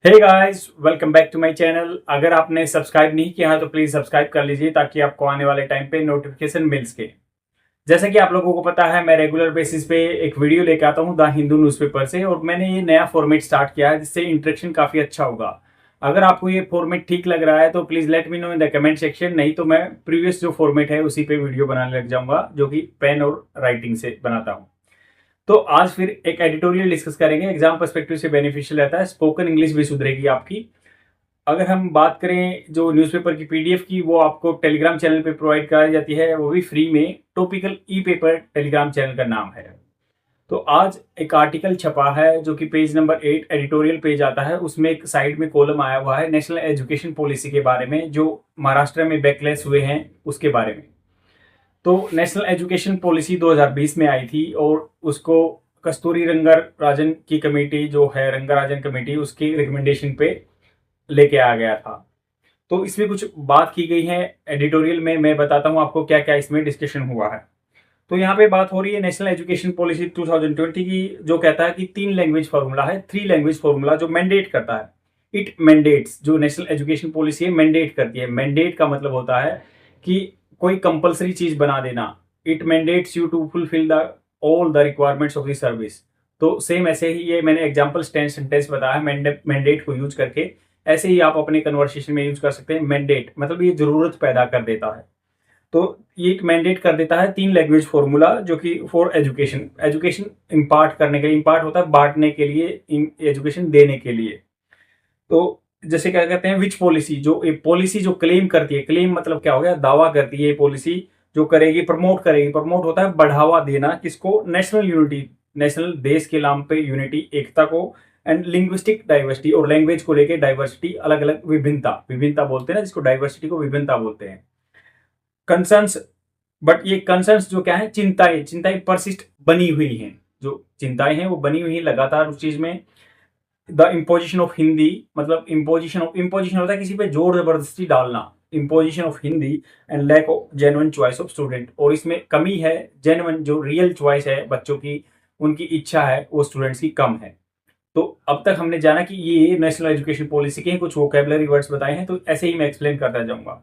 Hey guys, welcome back to my channel. अगर आपने subscribe नहीं किया है तो प्लीज सब्सक्राइब कर लीजिए ताकि आपको आने वाले टाइम पे नोटिफिकेशन मिल सके। जैसा कि आप लोगों को पता है, मैं रेगुलर बेसिस पे एक वीडियो लेके आता हूँ द हिंदू न्यूज़पेपर से, और मैंने ये नया फॉर्मेट स्टार्ट किया है जिससे इंटरेक्शन काफी अच्छा होगा। अगर आपको ये फॉर्मेट ठीक लग रहा है तो please let me know in the comment section, नहीं तो मैं प्रीवियस जो फॉर्मेट है उसी पे वीडियो बनाने लग जाऊंगा, जो कि पेन और राइटिंग से बनाता हूँ। तो आज फिर एक एडिटोरियल डिस्कस करेंगे, एग्जाम पर्सपेक्टिव से बेनिफिशियल रहता है, स्पोकन इंग्लिश भी सुधरेगी आपकी। अगर हम बात करें जो न्यूज़पेपर की पीडीएफ की, वो आपको टेलीग्राम चैनल पे प्रोवाइड कराई जाती है, वो भी फ्री में। टॉपिकल ई पेपर टेलीग्राम चैनल का नाम है। तो आज एक आर्टिकल छपा है जो कि पेज नंबर 8 एडिटोरियल पेज आता है, उसमें एक साइड में कॉलम आया हुआ है नेशनल एजुकेशन पॉलिसी के बारे में, जो महाराष्ट्र में बैकलैश हुए हैं उसके बारे में। तो नेशनल एजुकेशन पॉलिसी 2020 में आई थी, और उसको कस्तूरी रंगर राजन की कमेटी जो है, रंगराजन कमेटी, उसकी रिकमेंडेशन पे लेके आ गया था। तो इसमें कुछ बात की गई है एडिटोरियल में, मैं बताता हूँ आपको क्या क्या इसमें डिस्कशन हुआ है। तो यहाँ पे बात हो रही है नेशनल एजुकेशन पॉलिसी 2020 की, जो कहता है कि 3 लैंग्वेज फॉर्मूला है, 3 लैंग्वेज फॉर्मूला, जो मैंडेट करता है। इट मैंडेट्स, जो नेशनल एजुकेशन पॉलिसी है मैंडेट करती है। मैंडेट का मतलब होता है कि कोई कंपलसरी चीज बना देना। It mandates you to fulfill the all the requirements of the service. तो सेम ऐसे ही, ये मैंने एग्जाम्पल सेंटेंस बताया मैंडेट को यूज करके, ऐसे ही आप अपने कन्वर्सेशन में यूज कर सकते हैं। मैंडेट मतलब ये जरूरत पैदा कर देता है। तो ये एक मैंडेट कर देता है 3 लैंग्वेज फॉर्मूला, जो कि फॉर एजुकेशन, एजुकेशन इम्पार्ट करने के लिए, इम्पार्ट होता है बांटने के लिए, एजुकेशन देने के लिए। तो जैसे क्या कहते हैं, विच पॉलिसी, जो एक पॉलिसी जो क्लेम करती है, क्लेम मतलब क्या हो गया, दावा करती है, पॉलिसी जो करेगी, प्रमोट करेगी। प्रमोट होता है बढ़ावा देना, किसको, नेशनल यूनिटी, नेशनल देश के नाम पे यूनिटी, एकता को, एंड लिंग्विस्टिक डाइवर्सिटी, और लैंग्वेज को लेके डाइवर्सिटी, अलग अलग विभिन्नता, विभिन्नता बोलते हैं ना जिसको, डाइवर्सिटी को विभिन्नता बोलते हैं। कंसर्न्स, बट ये कंसर्न्स जो क्या है, चिंताएं, चिंताएं परसिस्ट बनी हुई हैं, जो चिंताएं हैं वो बनी हुई हैं लगातार उस चीज में। द इम्पोजिशन ऑफ हिंदी, मतलब इम्पोजिशन होता है किसी पे जोर जबरदस्ती डालना, imposition of Hindi, and lack of genuine choice of student, और इसमें कमी है, जेन्युइन जो रियल चॉइस है बच्चों की, उनकी इच्छा है वो स्टूडेंट्स की कम है। तो अब तक हमने जाना कि ये नेशनल एजुकेशन पॉलिसी के कुछ वोकेबलरी वर्ड्स बताए हैं, तो ऐसे ही मैं एक्सप्लेन करता जाऊंगा।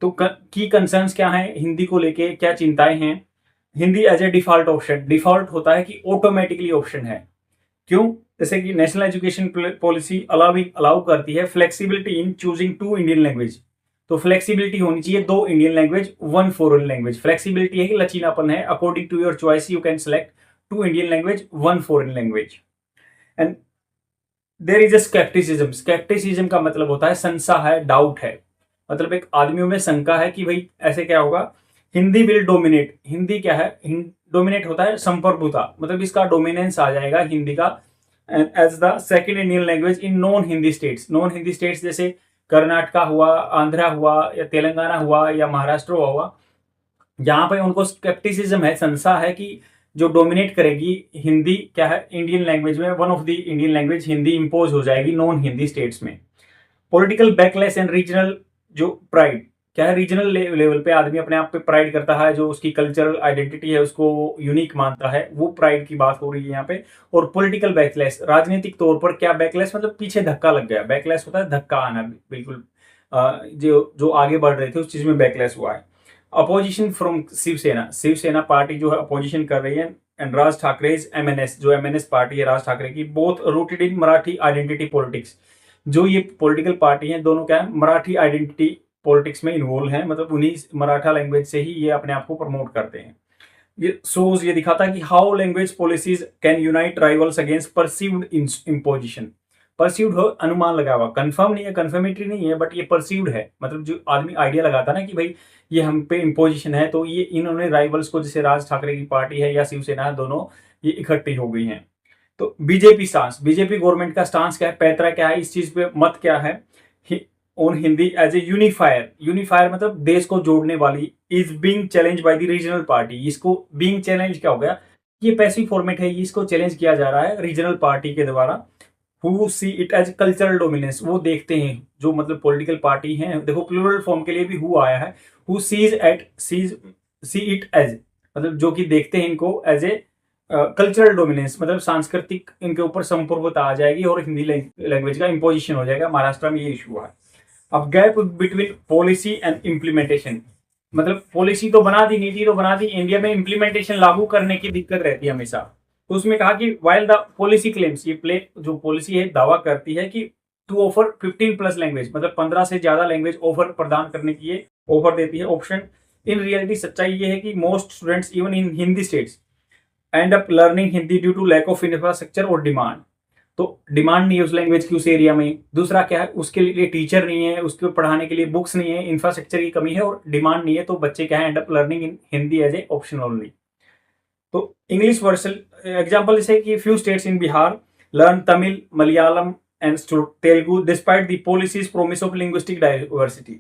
तो की कंसर्न्स क्या हैं, हिंदी को लेके क्या चिंताएं हैं। Hindi as a default option, default होता है कि ऑटोमेटिकली ऑप्शन है। क्यों? जैसे कि नेशनल एजुकेशन पॉलिसी अलाउ करती है flexibility in choosing 2 Indian language. तो फ्लेक्सिबिलिटी होनी चाहिए 2 Indian language, 1 foreign language. Flexibility है कि लचीलापन है, according to your choice you can select 2 Indian language, 1 foreign language. And there is a scepticism, scepticism का मतलब होता है संशय है, डाउट है, मतलब एक आदमियों में शंका है कि भाई ऐसे क्या होगा। हिंदी विल डोमिनेट, हिंदी क्या है, डोमिनेट होता है संप्रभुता, मतलब इसका डोमिनेंस आ जाएगा हिंदी का, as the second Indian language in non Hindi states. Non Hindi states जैसे कर्नाटका हुआ, आंध्रा हुआ, या तेलंगाना हुआ, या महाराष्ट्र हुआ, यहाँ पे उनको स्केप्टिसिज्म है, संशय है कि जो डोमिनेट करेगी हिंदी क्या है इंडियन लैंग्वेज में, one of the Indian language Hindi impose हो जाएगी नॉन हिंदी स्टेट्स में। पॉलिटिकल बैकलेस एंड रीजनल जो प्राइड, क्या है, रीजनल लेवल पे आदमी अपने आप पे प्राइड करता है, जो उसकी कल्चरल आइडेंटिटी है उसको यूनिक मानता है, वो प्राइड की बात हो रही है यहाँ पे। और पॉलिटिकल बैकलेस, राजनीतिक तौर पर क्या बैकलेस, मतलब पीछे धक्का लग गया। बैकलेस होता है धक्का आना, बिल्कुल जो जो आगे बढ़ रहे थे उस चीज में बैकलेस हुआ है। Opposition from Shiv Sena, Shiv Sena party जो है अपोजिशन कर रही है, एंड राज ठाकरे एमएनएस, जो एमएनएस पार्टी है राज ठाकरे की, both rooted in Marathi identity politics. जो ये पॉलिटिकल पार्टी है दोनों क्या है, मराठी आइडेंटिटी पॉलिटिक्स में इन्वॉल्व है, मतलब उन्हीं मराठा लैंग्वेज से ही ये अपने आप को प्रमोट करते हैं। ये दिखाता है कि how language policies can unite rivals against perceived imposition. Perceived हो, अनुमान लगा हुआ, कंफर्म नहीं है, कंफर्मेटरी नहीं है, बट ये परसीव्ड है, मतलब जो आदमी आइडिया लगाता ना कि भाई ये हम पे इम्पोजिशन है, तो ये इन्होंने राइवल्स को, जैसे राज ठाकरे की पार्टी है या शिवसेना है, दोनों ये इकट्ठी हो गई हैं। तो बीजेपी स्टांस, बीजेपी गवर्नमेंट का स्टांस क्या है, पैतरा क्या है, इस चीज पे मत क्या है, on Hindi as a unifier, unifier मतलब देश को जोड़ने वाली, is being challenge by the regional party. इसको बीइंग चैलेंज क्या हो गया, ये पैसिव फॉर्मेट है, इसको चैलेंज किया जा रहा है रीजनल पार्टी के द्वारा। Who see it as cultural dominance, वो देखते हैं जो मतलब पॉलिटिकल पार्टी हैं, देखो प्लूरल फॉर्म के लिए भी हु आया है, who sees see it as, मतलब जो कि देखते हैं इनको एज ए कल्चरल डोमिनेंस मतलब सांस्कृतिक इनके ऊपर संप्रभुता आ जाएगी और हिंदी लैंग्वेज का इंपोजिशन हो जाएगा। महाराष्ट्र में ये इशू है। अब gap between policy and implementation, मतलब पॉलिसी तो बना दी, नीति तो बना दी, इंडिया में इम्प्लीमेंटेशन लागू करने की दिक्कत रहती है हमेशा। तो उसमें कहा कि वाइल द पॉलिसी क्लेम्स, ये जो पॉलिसी है दावा करती है कि टू ऑफर 15+ लैंग्वेज, मतलब 15 से ज्यादा लैंग्वेज ऑफर प्रदान करने की ये ऑफर देती है, ऑप्शन। इन रियलिटी सच्चाई ये है कि most students even in Hindi states end up learning Hindi due to lack of infrastructure और डिमांड। तो डिमांड नहीं है उस लैंग्वेज की उस एरिया में। दूसरा क्या है, उसके लिए टीचर नहीं है, उसके पढ़ाने के लिए बुक्स नहीं है, इंफ्रास्ट्रक्चर की कमी है और डिमांड नहीं है। तो बच्चे क्या है, end up learning in Hindi as a option only. तो इंग्लिश वर्सल एग्जाम्पल जैसे कि few states in Bihar learn Tamil, Malayalam and Telugu despite the policies promise of linguistic diversity.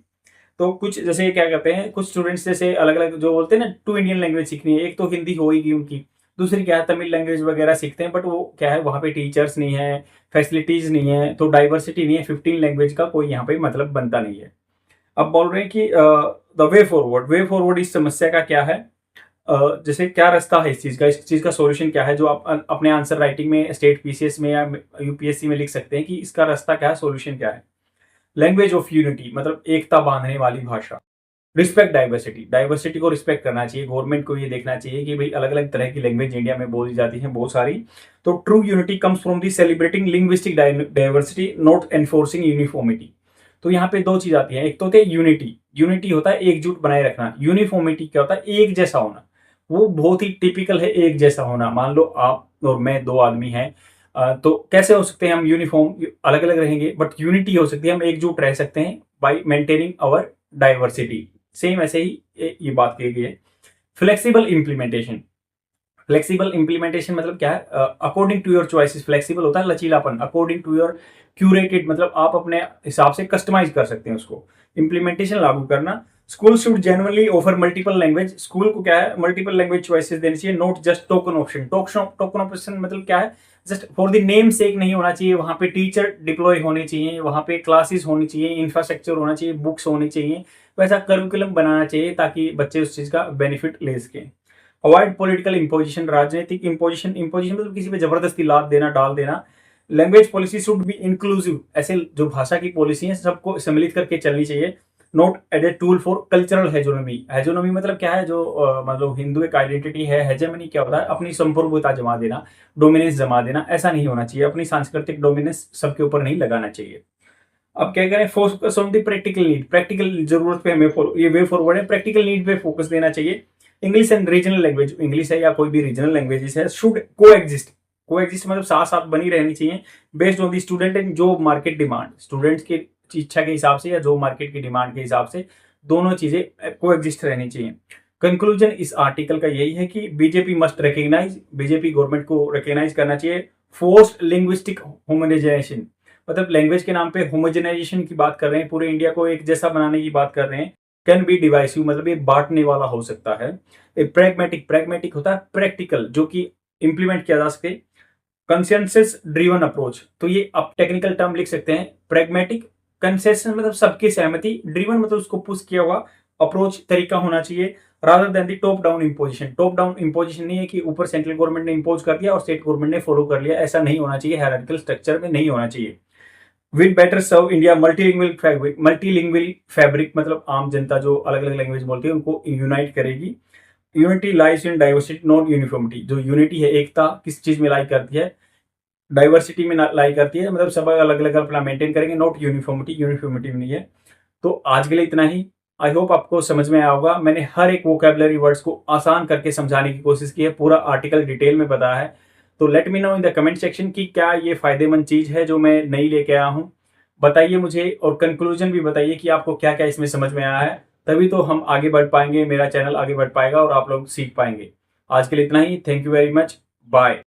तो कुछ जैसे क्या कहते हैं, कुछ स्टूडेंट्स जैसे अलग अलग जो बोलते हैं ना, 2 इंडियन लैंग्वेज सीखनी है, एक तो हिंदी होगी उनकी, दूसरी क्या है तमिल लैंग्वेज वगैरह सीखते हैं, बट वो क्या है वहाँ पे टीचर्स नहीं है, फैसिलिटीज नहीं है, तो डाइवर्सिटी नहीं है, 15 लैंग्वेज का कोई यहाँ पे मतलब बनता नहीं है। अब बोल रहे हैं कि द वे फॉरवर्ड इस समस्या का क्या है, जैसे क्या रास्ता है इस चीज का सॉल्यूशन क्या है, जो आप अपने आंसर राइटिंग में स्टेट पीसीएस में या यूपीएससी में लिख सकते हैं कि इसका रास्ता क्या है, सॉल्यूशन क्या है। लैंग्वेज ऑफ यूनिटी मतलब एकता बांधने वाली भाषा। रिस्पेक्ट डाइवर्सिटी, डाइवर्सिटी को रिस्पेक्ट करना चाहिए। गवर्नमेंट को ये देखना चाहिए कि भाई अलग अलग तरह की लैंग्वेज इंडिया में बोली जाती है बहुत सारी। तो true unity comes from the celebrating linguistic diversity not enforcing uniformity. तो यहाँ पे 2 चीज आती है, एक तो होते हैं यूनिटी, यूनिटी होता है एकजुट बनाए रखना, यूनिफॉर्मिटी क्या होता है एक जैसा होना। वो बहुत ही टिपिकल है एक जैसा होना। मान लो आप और मैं 2 आदमी हैं, तो कैसे हो सकते हैं हम यूनिफॉर्म, अलग अलग रहेंगे, बट यूनिटी हो सकती है, हम एकजुट रह सकते हैं by maintaining our diversity. Same ऐसे ही ये बात की गई है। फ्लेक्सिबल इंप्लीमेंटेशन, फ्लेक्सिबल इंप्लीमेंटेशन मतलब क्या है, according to your choices. Flexible होता है लचीलापन, अकॉर्डिंग टू योर क्यूरेटेड मतलब आप अपने हिसाब से कस्टमाइज कर सकते हैं उसको। इंप्लीमेंटेशन लागू करना। School should genuinely offer multiple language, school को क्या है मल्टीपल लैंग्वेज चॉइसेस देनी चाहिए, not just token option. Token option मतलब क्या है, जस्ट फॉर द नेम सेक नहीं होना चाहिए। वहां पे टीचर डिप्लॉय होने चाहिए, वहां पे क्लासेस होनी चाहिए, इंफ्रास्ट्रक्चर होना चाहिए, बुक्स होनी चाहिए, वैसा करिकुलम बनाना चाहिए ताकि बच्चे उस चीज का बेनिफिट ले सकें। अवॉइड पॉलिटिकल इंपोजिशन, राजनीतिक इंपोजिशन, इंपोजिशन मतलब किसी पे जबरदस्ती लाद देना, डाल देना। Language policy should be inclusive, ऐसे जो भाषा की पॉलिसी है सबको सम्मिलित करके चलनी चाहिए। Not as a tool for cultural hegemony. Hegemony मतलब क्या है, जो मतलब हिंदू एक आइडेंटिटी है। हेजेमनी क्या होता है, अपनी संप्रभुता जमा देना, डोमिनेंस जमा देना, ऐसा नहीं होना चाहिए। अपनी सांस्कृतिक डोमिनेंस सबके ऊपर नहीं लगाना चाहिए। अब क्या करें, focus on the practical need, practical जरूरत पे हमें ये वे फॉरवर्ड है, प्रैक्टिकल नीड पे फोकस देना चाहिए। English and regional language, English है या कोई भी रीजनल लैंग्वेजेस है, शुड को एग्जिस्ट मतलब साथ साथ बनी रहनी चाहिए। Based on the student and job market demand, students की इच्छा के हिसाब से या जॉब मार्केट की डिमांड के हिसाब से दोनों चीजें को एग्जिस्ट रहनी चाहिए। कंक्लूजन इस आर्टिकल का यही है कि BJP must recognize, BJP government को रिकग्नाइज करना चाहिए फोर्स्ड लिंग्विस्टिक होमोजेनाइजेशन, मतलब लैंग्वेज के नाम पे होमोजेनाइजेशन की बात कर रहे हैं, पूरे इंडिया को एक जैसा बनाने की बात कर रहे हैं। कैन बी डिवाइसिव मतलब ये बांटने वाला हो सकता है। प्रैग्मेटिक होता है प्रैक्टिकल, जो कि इंप्लीमेंट किया जा सके। कंसेंसस ड्रिवन अप्रोच, तो ये आप टेक्निकल टर्म लिख सकते हैं। प्रैग्मेटिक, कंसेंसस मतलब सबकी सहमति, ड्रिवन मतलब उसको पुश किया हुआ, अप्रोच तरीका होना चाहिए। रादर देन दी top down imposition, top down imposition नहीं है कि ऊपर सेंट्रल गवर्नमेंट ने इंपोज कर दिया और स्टेट गवर्नमेंट ने फॉलो कर लिया, ऐसा नहीं होना चाहिए, हायरार्किकल स्ट्रक्चर में नहीं होना चाहिए। Will better serve India multilingual fabric मतलब आम जनता जो अलग अलग लैंग्वेज बोलती है उनको यूनाइट करेगी। Unity lies in diversity not uniformity, जो यूनिटी है एकता किस चीज में लाई करती है, डाइवर्सिटी में लाई करती है, मतलब सब अलग अलग अपना मेंटेन करेंगे, नॉट यूनिफॉर्मिटी, यूनिफॉर्मिटी में नहीं है। तो आज के लिए इतना ही। आई होप आपको समझ में आया होगा। मैंने हर एक वोकैबुलरी वर्ड्स को आसान करके समझाने की कोशिश की है, पूरा आर्टिकल डिटेल में बताया है। तो let me know in the comment section कि क्या ये फायदेमंद चीज है जो मैं नई लेके आया हूँ, बताइए मुझे। और कंक्लूजन भी बताइए कि आपको क्या क्या इसमें समझ में आया है, तभी तो हम आगे बढ़ पाएंगे, मेरा चैनल आगे बढ़ पाएगा और आप लोग सीख पाएंगे। आज के लिए इतना ही। Thank you very much, bye.